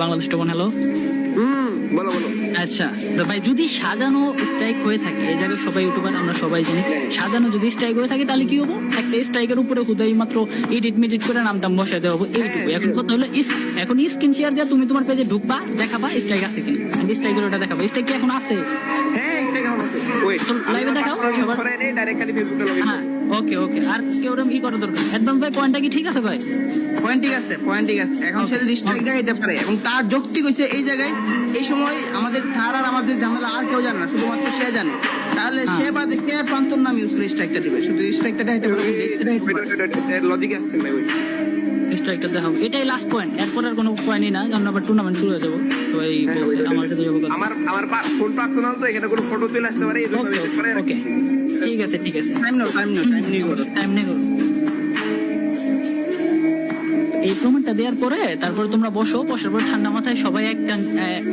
Bangladesh token hello. বলো বলো। আচ্ছা তো ভাই যদি সাজানো স্ট্রাইক হয়ে থাকে, এই জায়গায় সবাই ইউটিউবার আমরা সবাই জানি, সাজানো যদি স্ট্রাইক হয়ে থাকে তাহলে কি হবো, একটা স্ট্রাইকের উপরে খুদাই মাত্র এডিট মেডিট করে নামটা বসাই দেওয়া হবো, এইটুকু। এখন কথা হলো এখন স্ক্রিন শেয়ার দিয়ে তুমি তোমার পেজে ঢুকবা, দেখাবা স্ট্রাইক আছে কিনা, স্ট্রাইকের ওটা দেখাবা, স্ট্রাইক কি এখন আছে? হ্যাঁ স্ট্রাইক এখন আছে। ওয়েট লাইভে দেখাও সবার। করে নেই ডাইরেক্ট খালি ফেসবুকে লগইন। হ্যাঁ ওকে ওকে। আর কেউ কি করা দরকার? অ্যাডভান্স ভাই পয়েন্টটা কি ঠিক আছে ভাই? পয়েন্ট ঠিক আছে, পয়েন্ট ঠিক আছে। এখন সে যদি স্ট্রাইক দেখাইতে পারে এবং তার যৌক্তিক হইছে এই জায়গায়, এই সময় আমাদের তার আর আমাদের ঝামেলা আর কেউ জানে না, শুধুমাত্র সে জানে, তাহলে সে বাদে কে প্রান্তর নাম ইউজ করে স্ট্রাইকটা দিবে, শুধু স্ট্রাইকটা দেখাইতে পারে, দেখতে দেখাইতে পারে। লজিক আসছে না ওই স্ট্রাইকটা দেখাও, এটাই লাস্ট পয়েন্ট, এরপর আর কোনো পয়েন্টই না, কারণ আবার টুর্নামেন্ট শুরু হয়ে যাবো। তো এই বলছে আমার সাথে যাবো কথা। আমার ফোন পার্সোনাল, তো এখানে কোনো ফটো চলে আসতে পারে, এই জন্য ওকে মেসেজ করে ওকে ঠিক আছে ঠিক আছে। টাইম নাও, টাইম নাও, টাইম নিয়ে করো। টাইম নেই করো। এই প্রমাণটা দেওয়ার পরে তারপরে তোমরা বসো, বসার পর ঠান্ডা মাথায় সবাই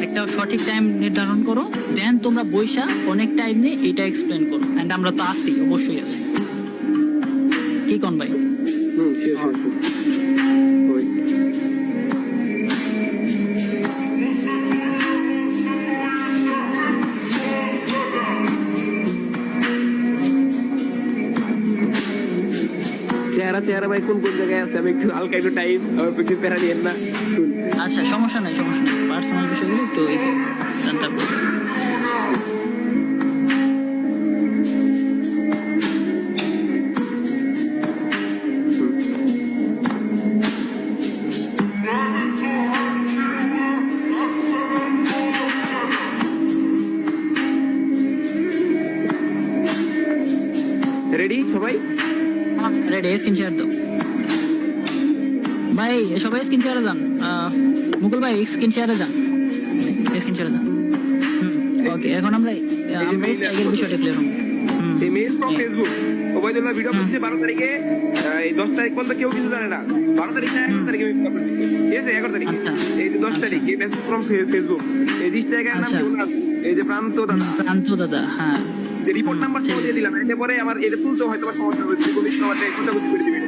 একটা সঠিক টাইম নির্ধারণ করো, দেন তোমরা বইসা অনেক টাইম নিয়ে এটা এক্সপ্লেন করো। এন্ড আমরা তো আছি, অবশ্যই আছি। কি কোন ভাই? চেহারা ভাই কোন কোন জায়গায় আছে, আমি একটু হালকা একটু টাইম আমার একটু প্যারা নিয়েন না। আচ্ছা সমস্যা নাই সমস্যা নাই, পার্সোনাল বিষয়গুলো একটু জানতে হবে। রেডি সবাই? রেডি, স্ক্রিন শেয়ার দাও ভাই, সবাই স্ক্রিন শেয়ারে যান। মুকুল ভাই স্ক্রিন শেয়ারে যান, স্ক্রিন শেয়ারে যান। ওকে এখন আমরা স্ট্রাইকের বিষয়টা ক্লিয়ার হবো। Mail from Facebook, Obaidullah video করছে 12 তারিখে, এই 10 তারিখ পর্যন্ত কেউ কিছু জানে না। 12 তারিখ না 11 তারিখে ঠিক আছে, 11 তারিখে এই 10 তারিখ এই মেসেজ ফ্রম ফেসবুক, এই ডিস্ট্রাইকের নাম কি বললাম, এই যে প্রান্ত দাদা। হ্যাঁ রিপোর্ট নাম্বার দিয়ে দিলাম, এতে পরে আমার এটা তুলতে হয়তো সমস্যা হচ্ছে, পুলিশ আমাদের কোনটা করে দিবে,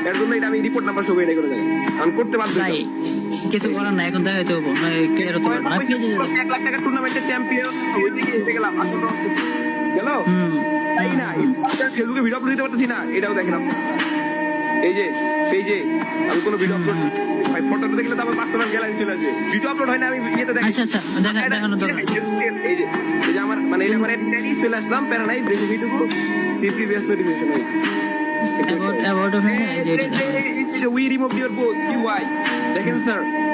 এর জন্য এটা আমি রিপোর্ট নাম্বার সব এটা করে দেব, আমি করতে বাধ্য ভাই। কিছু করার না, এখন দেখাইতে হবো, ক্লিয়ার হতে পারবো না। 1 লাখ টাকা টুর্নামেন্টের চ্যাম্পিয়ন হইতে গিয়ে গেলাম আসলে গেল তাই না, ফেসবুকে ভিডিও আপলোড দিতে পারতেছি না, এটাও দেখলাম। এই যে পেজে আমি কোনো ভিডিও আপলোড, ভাই ফটোটা দেখলে তো আমার পার্সোনাল গ্যালারি চলে আসবে, ভিডিও আপলোড হয় না, আমি ইয়েতে দেখি। আচ্ছা দেখানো দরকার। এই যে আমার মানে এই আমার এডি চলে আসলাম, প্যারা নাই, দেখি ভিডিও সিপি বেস নোটিফিকেশন নাই about of, we remove your post, কি ওয়াই দেখেন স্যার।